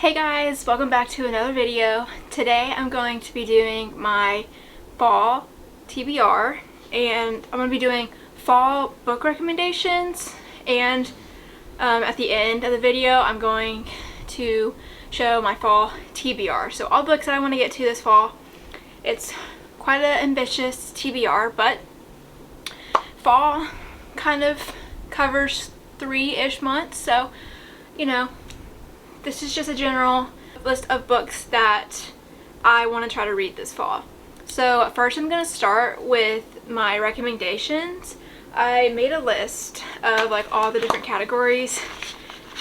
Hey guys, welcome back to another video. Today I'm going to be doing my fall TBR and I'm going to be doing fall book recommendations, and at the end of the video I'm going to show my fall TBR. So all books that I want to get to this fall. It's quite an ambitious TBR, but fall kind of covers 3-ish months, so you know, this is just a general list of books that I want to try to read this fall. So first I'm going to start with my recommendations. I made a list of like all the different categories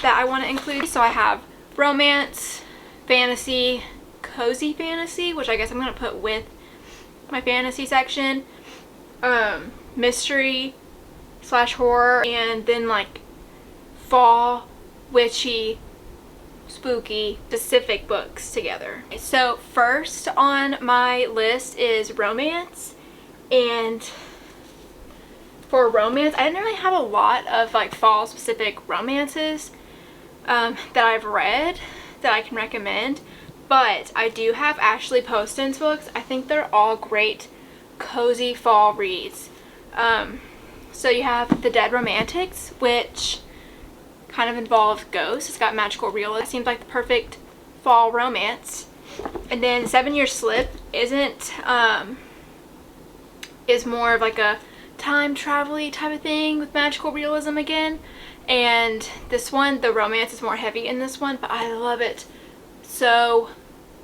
that I want to include. So I have romance, fantasy, cozy fantasy, which I guess I'm going to put with my fantasy section, mystery / horror, and then like fall, witchy, spooky, specific books together. So first on my list is romance, and for romance I didn't really have a lot of like fall specific romances that I've read that I can recommend, but I do have Ashley Poston's books. I think they're all great cozy fall reads. So you have The Dead Romantics, which kind of involves ghosts. It's got magical realism. It seems like the perfect fall romance. And then 7 Year Slip is more of like a time travel-y type of thing with magical realism again. And this one, the romance is more heavy in this one, but I love it so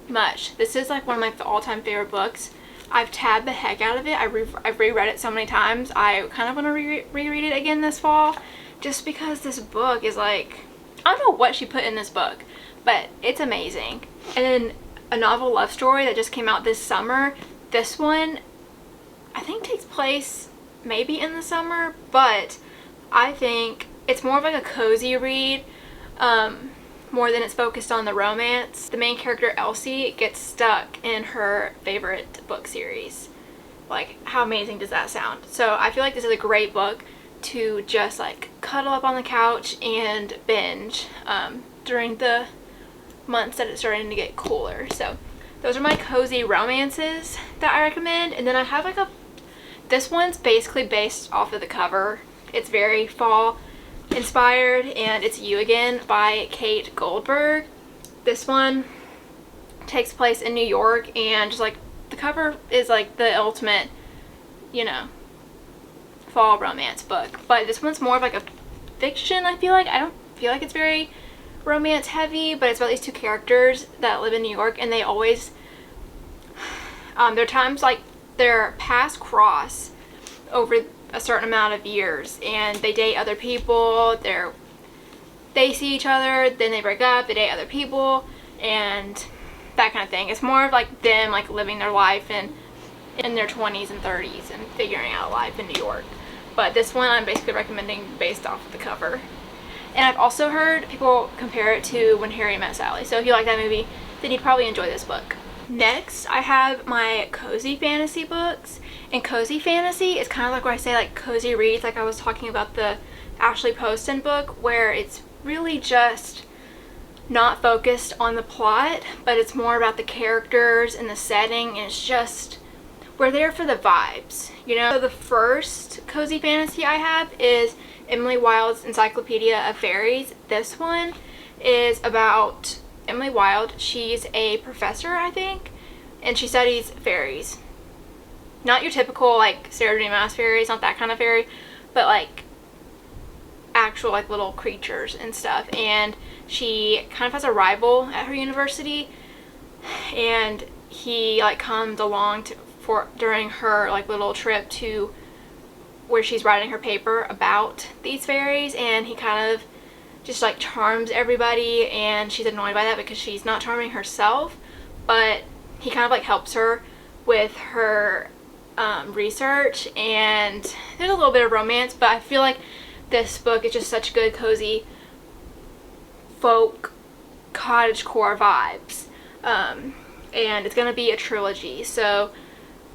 much. This is like one of my all-time favorite books. I've tabbed the heck out of it. I've reread it so many times. I kind of want to reread it again this fall, just because this book is like, I don't know what she put in this book, but it's amazing. And then a novel love story that just came out this summer. This one I think takes place maybe in the summer, but I think it's more of like a cozy read, more than it's focused on the romance. The main character, Elsie, gets stuck in her favorite book series. Like, how amazing does that sound? So I feel like this is a great book to just like cuddle up on the couch and binge during the months that it's starting to get cooler. So those are my cozy romances that I recommend. And then I have like this one's basically based off of the cover. It's very fall inspired, and it's You Again by Kate Goldberg. This one takes place in New York, and just like the cover is like the ultimate, you know, fall romance book. But this one's more of like a fiction. I feel like I don't feel like it's very romance heavy, but it's about these two characters that live in New York, and they always there are times like their paths cross over a certain amount of years, and they date other people. They see each other, then they break up, they date other people, and that kind of thing. It's more of like them like living their life and in their 20s and 30s and figuring out life in New York. But this one I'm basically recommending based off of the cover. And I've also heard people compare it to When Harry Met Sally. So if you like that movie, then you'd probably enjoy this book. Next, I have my cozy fantasy books. And cozy fantasy is kind of like where I say like cozy reads, like I was talking about the Ashley Poston book, where it's really just not focused on the plot, but it's more about the characters and the setting, and it's just, we're there for the vibes, you know? So the first cozy fantasy I have is Emily Wilde's Encyclopedia of Fairies. This one is about Emily Wilde. She's a professor, I think, and she studies fairies. Not your typical like Sarah J. Maas fairies, not that kind of fairy, but like actual like little creatures and stuff. And she kind of has a rival at her university, and he like comes along during her like little trip to where she's writing her paper about these fairies, and he kind of just like charms everybody, and she's annoyed by that because she's not charming herself, but he kind of like helps her with her research, and there's a little bit of romance, but I feel like this book is just such good cozy folk cottagecore vibes, and it's gonna be a trilogy. So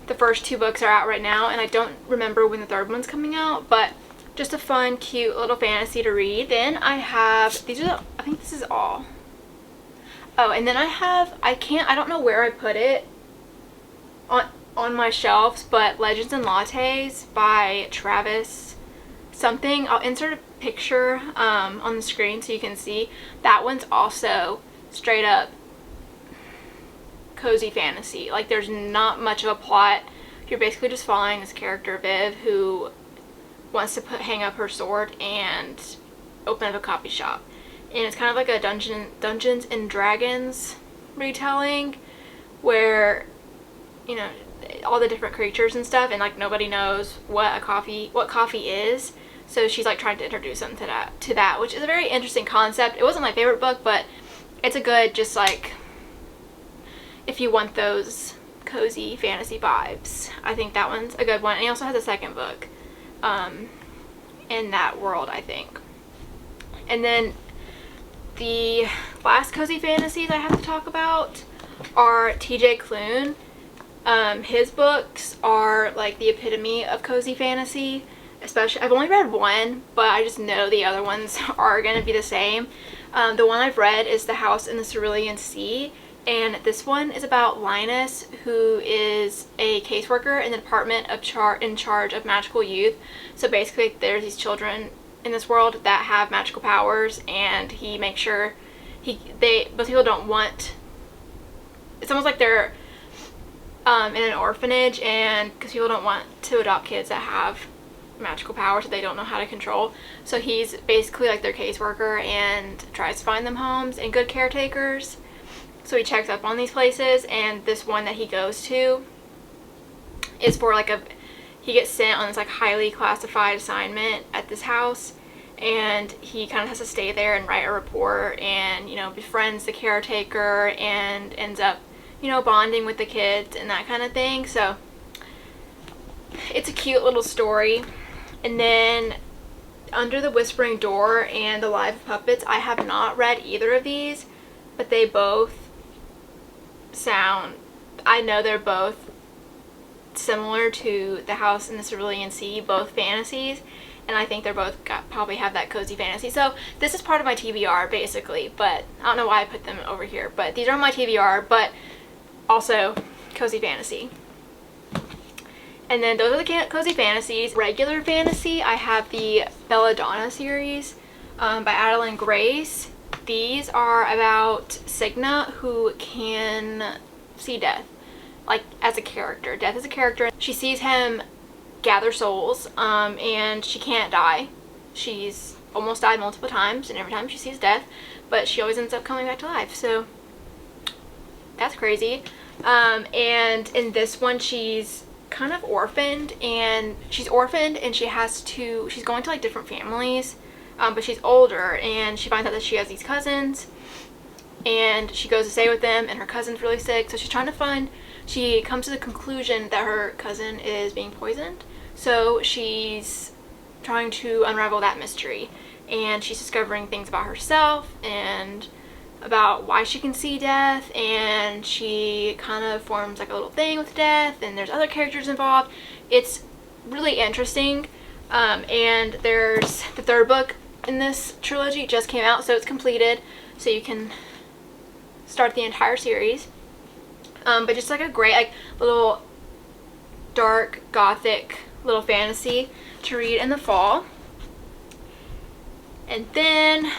the first 2 books are out right now, and I don't remember when the 3rd one's coming out, but just a fun, cute little fantasy to read. Then I have, I think this is all. Oh, and then I don't know where I put it on my shelves, but Legends and Lattes by Travis something. I'll insert a picture on the screen so you can see. That one's also straight up cozy fantasy. Like, there's not much of a plot. You're basically just following this character, Viv, who wants to hang up her sword and open up a coffee shop. And it's kind of like a Dungeons and Dragons retelling where, you know, all the different creatures and stuff, and like nobody knows what coffee is. So she's like trying to introduce them to that, which is a very interesting concept. It wasn't my favorite book, but it's a good, just like, if you want those cozy fantasy vibes, I think that one's a good one. And he also has a second book in that world, I think. And then the last cozy fantasies I have to talk about are TJ Klune. His books are like the epitome of cozy fantasy. Especially, I've only read one, but I just know the other ones are going to be the same. The one I've read is The House in the Cerulean Sea, and this one is about Linus, who is a caseworker in the department in charge of magical youth. So basically, there's these children in this world that have magical powers, and he makes sure most people don't want. It's almost like they're in an orphanage, and because people don't want to adopt kids that have magical powers that they don't know how to control. So he's basically like their caseworker and tries to find them homes and good caretakers. So he checks up on these places, and this one that he goes to is for like he gets sent on this like highly classified assignment at this house, and he kind of has to stay there and write a report, and, you know, befriends the caretaker and ends up, you know, bonding with the kids and that kind of thing. So it's a cute little story. And then Under the Whispering Door and The Live of Puppets, I have not read either of these, but they both I know they're both similar to The House in the Cerulean Sea, both fantasies, and I think they're both probably have that cozy fantasy. So this is part of my TBR basically, but I don't know why I put them over here, but these are my TBR, but also cozy fantasy. And then those are the cozy fantasies. Regular fantasy, I have the Belladonna series by Adeline Grace. These are about Cigna, who can see death, like as a character. Death as a character. She sees him gather souls, and she can't die. She's almost died multiple times, and every time she sees death, but she always ends up coming back to life. So that's crazy. And in this one, she's kind of orphaned, and she's going to like different families, but she's older, and she finds out that she has these cousins, and she goes to stay with them, and her cousin's really sick, so she comes to the conclusion that her cousin is being poisoned. So she's trying to unravel that mystery, and she's discovering things about herself and about why she can see death, and she kind of forms like a little thing with death, and there's other characters involved. It's really interesting, and there's the third book in this trilogy just came out, so it's completed, so you can start the entire series. But just like a great like little dark gothic little fantasy to read in the fall. And then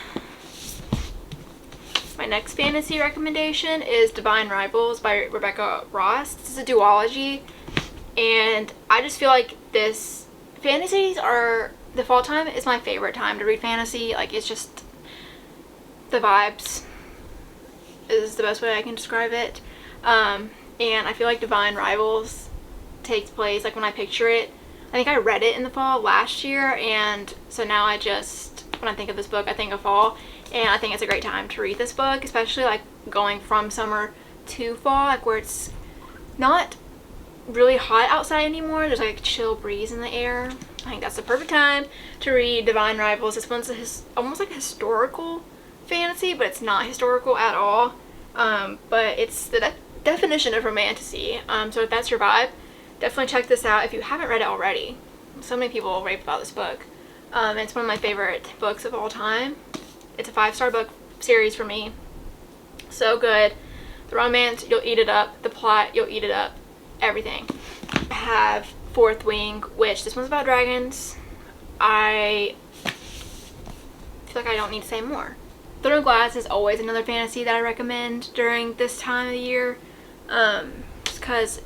my next fantasy recommendation is Divine Rivals by Rebecca Ross. This is a duology, and I just feel like the fall time is my favorite time to read fantasy. Like, it's just the vibes is the best way I can describe it. And I feel like Divine Rivals takes place, like when I picture it, I think I read it in the fall last year, and so now when I think of this book, I think of fall, and I think it's a great time to read this book, especially like going from summer to fall, like where it's not really hot outside anymore. There's like a chill breeze in the air. I think that's the perfect time to read Divine Rivals. This one's almost like a historical fantasy, but it's not historical at all. But it's the definition of romantasy. So if that's your vibe, definitely check this out if you haven't read it already. So many people rave about this book. It's one of my favorite books of all time. It's a 5-star book series for me. So good. The romance, you'll eat it up. The plot, you'll eat it up. Everything. I have Fourth Wing, which this one's about dragons. I feel like I don't need to say more. Throne of Glass is always another fantasy that I recommend during this time of the year. Just because,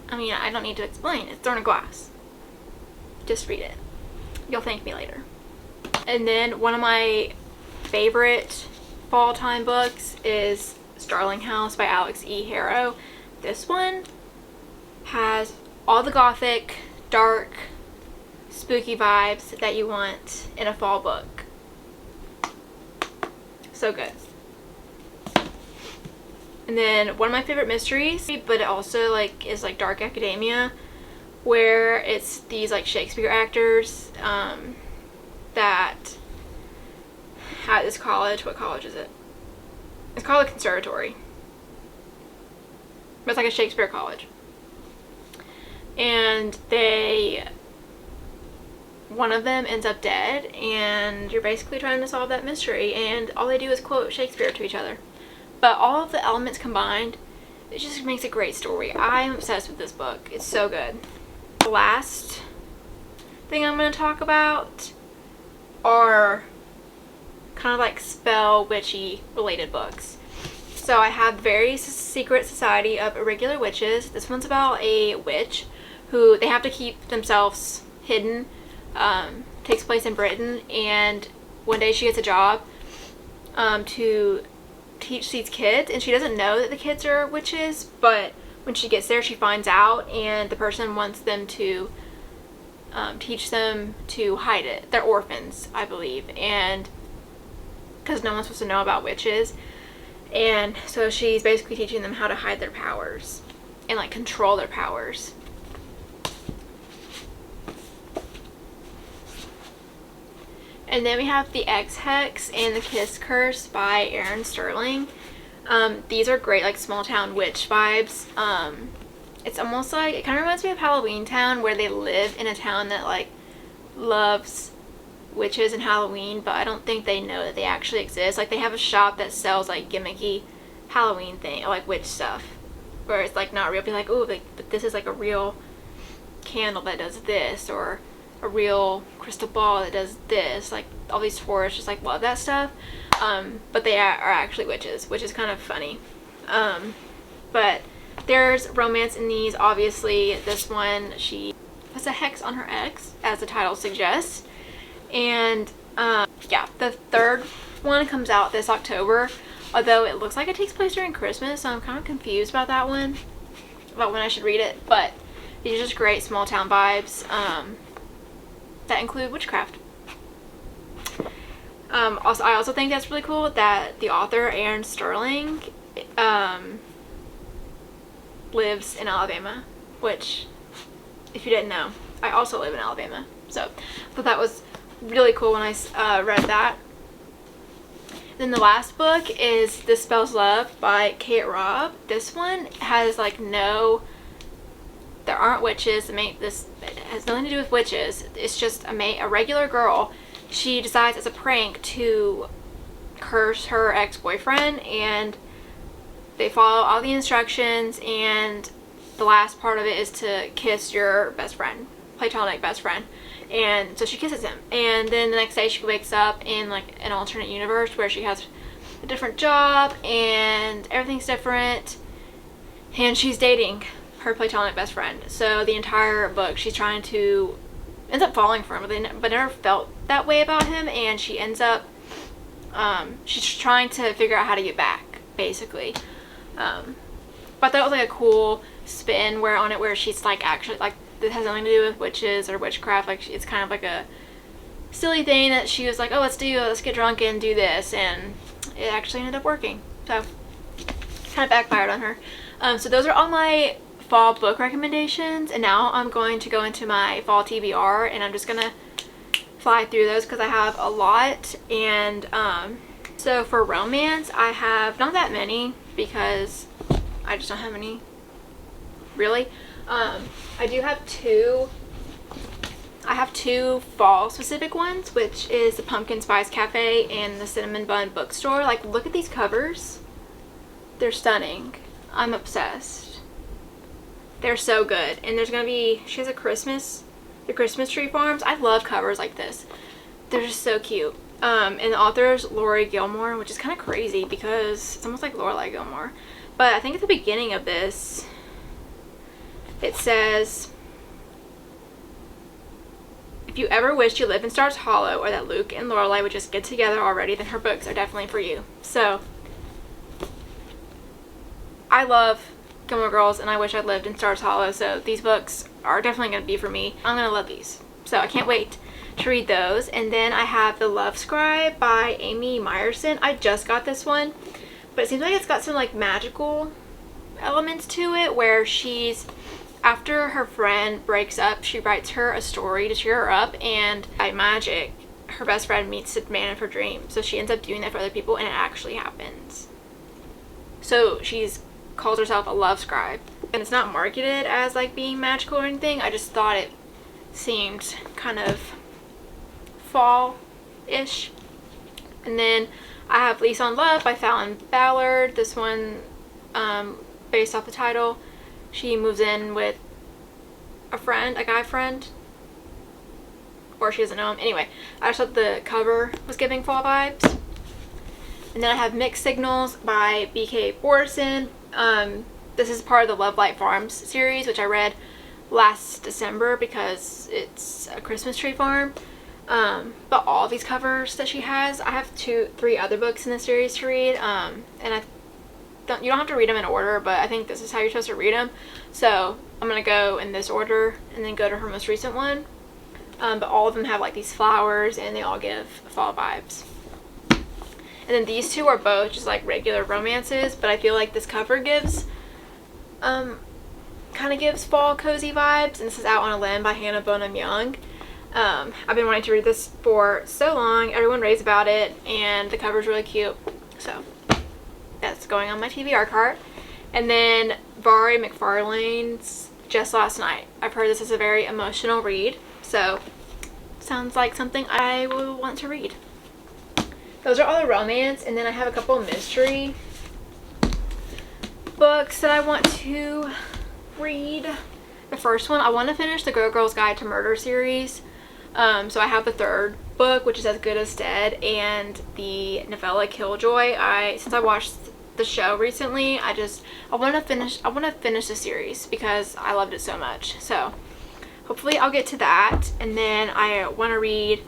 I mean, I don't need to explain. It's Throne of Glass. Just read it. You'll thank me later. And then one of my favorite fall time books is Starling House by Alex E. Harrow. This one has all the gothic, dark, spooky vibes that you want in a fall book. So good. And then one of my favorite mysteries, but it also like is like dark academia, where it's these like Shakespeare actors that at this college. What college is it? It's called a conservatory, but it's like a Shakespeare college. And one of them ends up dead, and you're basically trying to solve that mystery, and all they do is quote Shakespeare to each other. But all of the elements combined, it just makes a great story. I'm obsessed with this book. It's so good. The last thing I'm going to talk about are kind of like spell witchy related books. So I have Very Secret Society of Irregular Witches. This one's about a witch who they have to keep themselves hidden. Takes place in Britain, and one day she gets a job to teach these kids, and she doesn't know that the kids are witches, but when she gets there she finds out, and the person wants them to teach them to hide it. They're orphans, I believe, and because no one's supposed to know about witches, and so she's basically teaching them how to hide their powers and like control their powers. And then we have The Ex-Hex and The Kiss Curse by Erin Sterling. These are great, like small town witch vibes. It's almost like, it kind of reminds me of Halloween Town, where they live in a town that like loves witches and Halloween, but I don't think they know that they actually exist. Like they have a shop that sells like gimmicky Halloween thing, or like witch stuff, where it's like not real. Be like, oh, like, but this is like a real candle that does this, or a real crystal ball that does this. Like all these tourists just like love that stuff, but they are actually witches, which is kind of funny. But there's romance in these. Obviously this one, she has a hex on her ex, as the title suggests, and yeah, the third one comes out this October, although it looks like it takes place during Christmas, so I'm kind of confused about that one, about when I should read it. But these are just great small town vibes that include witchcraft. I also think that's really cool that the author, Erin Sterling, lives in Alabama, which, if you didn't know, I also live in Alabama. So I thought that was really cool when I read that. Then the last book is This Spells Love by Kate Robb. This one has like there aren't witches. This has nothing to do with witches. It's just a regular girl. She decides as a prank to curse her ex-boyfriend, and they follow all the instructions, and the last part of it is to kiss your best friend, platonic best friend. And so she kisses him, and then the next day she wakes up in like an alternate universe where she has a different job and everything's different, and she's dating her platonic best friend. So the entire book she's ends up falling for him, but never felt that way about him, and she ends up she's trying to figure out how to get back, basically. But I thought it was like a cool spin where she's like actually like, this has nothing to do with witches or witchcraft. Like it's kind of like a silly thing that she was like, oh, let's get drunk and do this, and it actually ended up working. So kind of backfired on her. So those are all my fall book recommendations, and now I'm going to go into my fall TBR, and I'm just gonna fly through those because I have a lot. And so for romance, I have not that many because I just don't have any really. I do have two I have two fall specific ones, which is the Pumpkin Spice Cafe and the Cinnamon Bun Bookstore. Like, look at these covers. They're stunning. I'm obsessed. They're so good. And there's gonna be, she has the Christmas Tree Farms. I love covers like this. They're just so cute. And the author is Lori Gilmore, which is kind of crazy because it's almost like Lorelai Gilmore. But I think at the beginning of this, it says, if you ever wished you lived in Stars Hollow or that Luke and Lorelai would just get together already, then her books are definitely for you. So, I love Gilmore Girls and I wish I lived in Stars Hollow, so these books are definitely going to be for me. I'm going to love these. So I can't wait to read those. And then I have The Love Scribe by Amy Meyerson. I just got this one, but it seems like it's got some like magical elements to it where she's, after her friend breaks up, she writes her a story to cheer her up, and by magic, her best friend meets the man of her dreams. So she ends up doing that for other people and it actually happens. So she's calls herself a love scribe, and it's not marketed as like being magical or anything. I just thought it seemed kind of fall-ish. And then I have Lease on Love by Fallon Ballard. This one, based off the title, she moves in with a guy friend, or she doesn't know him. Anyway, I just thought the cover was giving fall vibes. And then I have Mixed Signals by B.K. Borison. This is part of the Love Light Farms series, which I read last December because it's a Christmas tree farm. But all these covers that she has, I have 3 other books in the series to read, and you don't have to read them in order, but I think this is how you're supposed to read them. So I'm gonna go in this order and then go to her most recent one. But all of them have like these flowers and they all give fall vibes. And then these two are both just like regular romances, but I feel like this cover gives, kind of gives fall cozy vibes. And this is Out on a Limb by Hannah Bonham Young. I've been wanting to read this for so long. Everyone raves about it, and the cover's really cute. So that's going on my TBR cart. And then Vari McFarlane's Just Last Night. I've heard this is a very emotional read, so sounds like something I will want to read. Those are all the romance, and then I have a couple of mystery books that I want to read. The first one, I want to finish the Girl's Guide to Murder series. So I have the 3rd book, which is As Good as Dead, and the novella Killjoy. Since I watched the show recently, I want to finish the series because I loved it so much. So hopefully I'll get to that. And then I want to read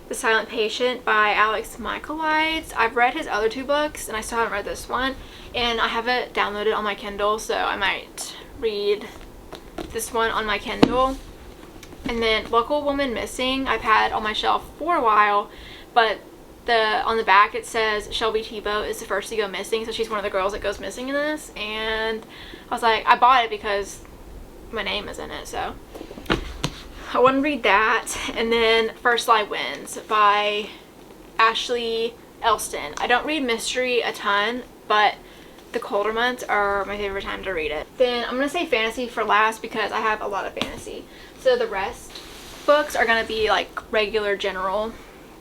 The Silent Patient by Alex Michaelides. I've read his other 2 books and I still haven't read this one, and I have it downloaded on my Kindle, so I might read this one on my Kindle. And then Local Woman Missing I've had on my shelf for a while, but on the back it says Shelby Thibault is the first to go missing, so she's one of the girls that goes missing in this, and I was like, I bought it because my name is in it, so I want to read that. And then First Lie Wins by Ashley Elston. I don't read mystery a ton, but the colder months are my favorite time to read it. Then I'm going to say fantasy for last because I have a lot of fantasy. So the rest books are going to be like regular general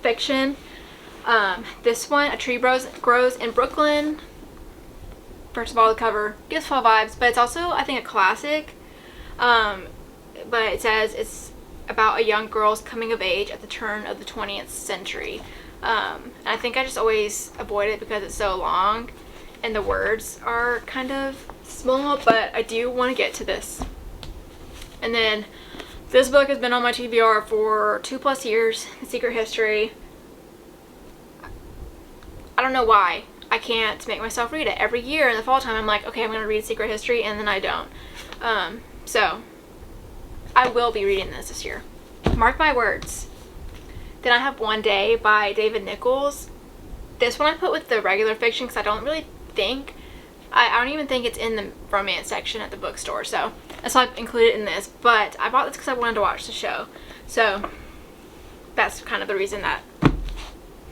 fiction. This one, A Tree Grows in Brooklyn. First of all, the cover gives fall vibes, but it's also, I think, a classic. But it says it's about a young girl's coming of age at the turn of the 20th century. And I think I just always avoid it because it's so long and the words are kind of small, but I do want to get to this. And then this book has been on my TBR for 2+ years, The Secret History. I don't know why I can't make myself read it. Every year in the fall time I'm like, okay, I'm going to read Secret History, and then I don't. So I will be reading this year. Mark my words. Then I have One Day by David Nichols. This one I put with the regular fiction because I don't really think, I don't even think it's in the romance section at the bookstore, so that's why I included it in this. But I bought this because I wanted to watch the show, so that's kind of the reason that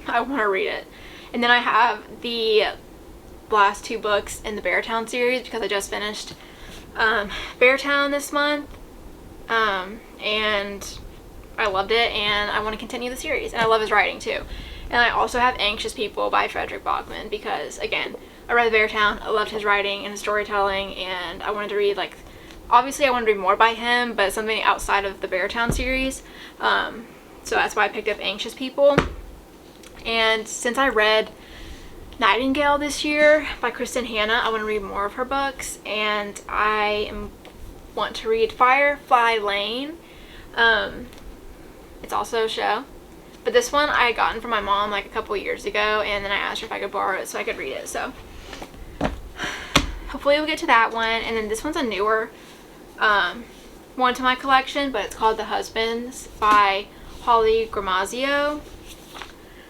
I want to read it. And then I have the last 2 books in the Beartown series because I just finished Beartown this month, and I loved it, and I want to continue the series, and I love his writing too. And I also have Anxious People by Frederick Bachman because, again, I read Beartown, I loved his writing and his storytelling, and I wanted to read, like, obviously I wanted to read more by him, but something outside of the Beartown series. So that's why I picked up Anxious People. And since I read Nightingale this year by Kristen Hanna, I want to read more of her books, and want to read Firefly Lane. It's also a show, but this one I had gotten from my mom like a couple years ago, and then I asked her if I could borrow it so I could read it. So hopefully we'll get to that one. And then this one's a newer one to my collection, but it's called The Husbands by Holly Gramazio.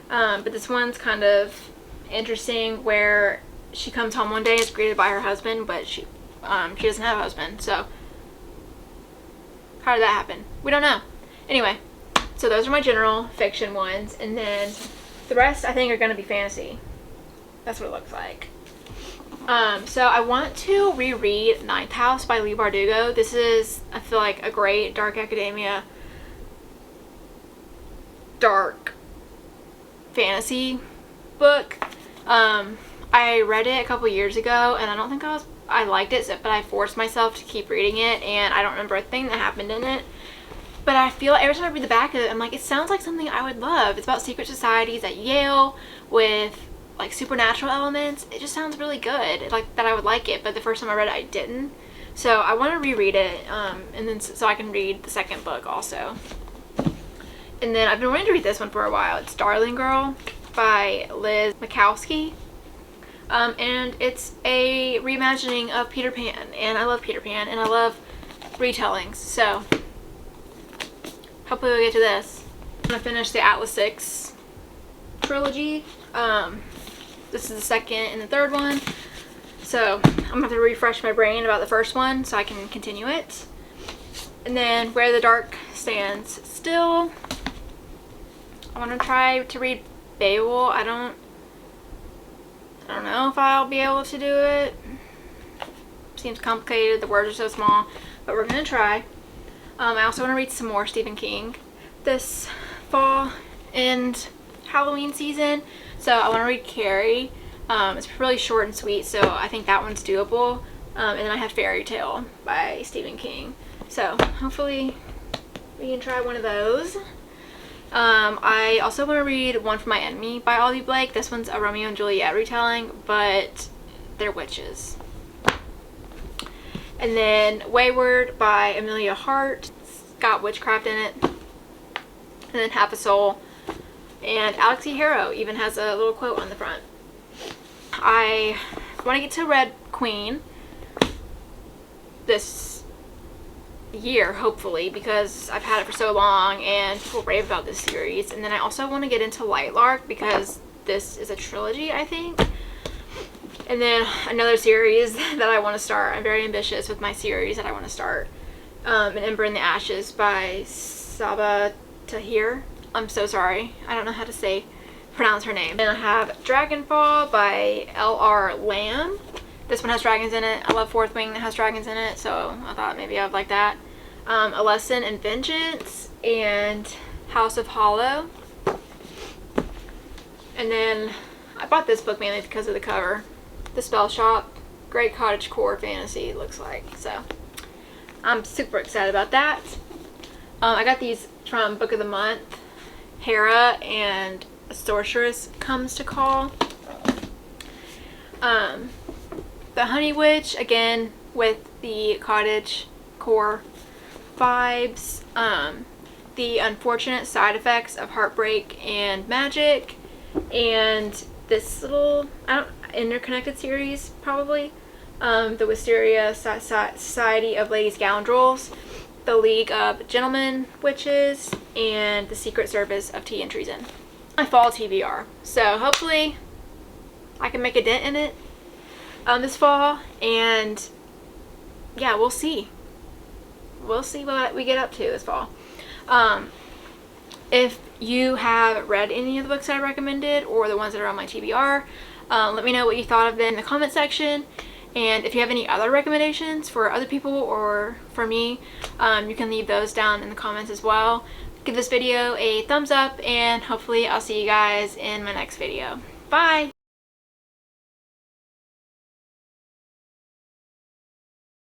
But this one's kind of interesting, where she comes home one day, is greeted by her husband, but she doesn't have a husband. So how did that happen? We don't know. Anyway, so those are my general fiction ones, and then the rest I think are going to be fantasy. That's what it looks like. So I want to reread Ninth House by Leigh Bardugo. This is, I feel like, a great dark academia, dark fantasy book. I read it a couple years ago, and I don't think I liked it, but I forced myself to keep reading it, and I don't remember a thing that happened in it. But I feel like every time I read the back of it, I'm like, it sounds like something I would love. It's about secret societies at Yale with like supernatural elements. It just sounds really good, like that I would like it. But the first time I read it, I didn't. So I want to reread it, and then so I can read the second book also. And then I've been wanting to read this one for a while. It's Darling Girl by Liz Makowski. And it's a reimagining of Peter Pan, and I love Peter Pan, and I love retellings, so hopefully we'll get to this. I'm gonna finish the Atlas Six trilogy. This is the second and the third one, so I'm gonna have to refresh my brain about the first one so I can continue it. And then Where the Dark Stands Still. I want to try to read Beowulf. I don't know if I'll be able to do it. Seems complicated. The words are so small, but we're gonna try. I also want to read some more Stephen King this fall and Halloween season. So I want to read Carrie. It's really short and sweet, so I think that one's doable. And then I have Fairy Tale by Stephen King. So hopefully we can try one of those. I also want to read One for My Enemy by Ollie Blake. This one's a Romeo and Juliet retelling, but they're witches. And then Wayward by Amelia Hart. It's got witchcraft in it. And then Half a Soul. And Alex E. Harrow even has a little quote on the front. I want to get to Red Queen this year, hopefully, because I've had it for so long and people rave about this series. And then I also want to get into Lightlark because this is a trilogy, I think. And then another series that I want to start. I'm very ambitious with my series that I want to start. An Ember in the Ashes by Sabaa Tahir. I'm so sorry. I don't know how to pronounce her name. And I have Dragonfall by L.R. Lamb. This one has dragons in it. I love Fourth Wing that has dragons in it, so I thought maybe I would like that. A Lesson in Vengeance and House of Hollow. And then I bought this book mainly because of the cover. The Spell Shop. Great cottagecore fantasy, it looks like. So I'm super excited about that. I got these from Book of the Month. Hera and a Sorceress Comes to Call. The Honey Witch, again with the cottage core vibes. The Unfortunate Side Effects of Heartbreak and Magic, and this little interconnected series probably. The Wisteria Society of Lady Scoundrels, The League of Gentlemen Witches, and The Secret Service of Tea and Treason. My fall TBR. So hopefully I can make a dent in it this fall, and yeah, we'll see. We'll see what we get up to this fall. If you have read any of the books that I recommended or the ones that are on my TBR, let me know what you thought of them in the comment section. And if you have any other recommendations for other people or for me, you can leave those down in the comments as well, give this video a thumbs up, and hopefully I'll see you guys in my next video. Bye!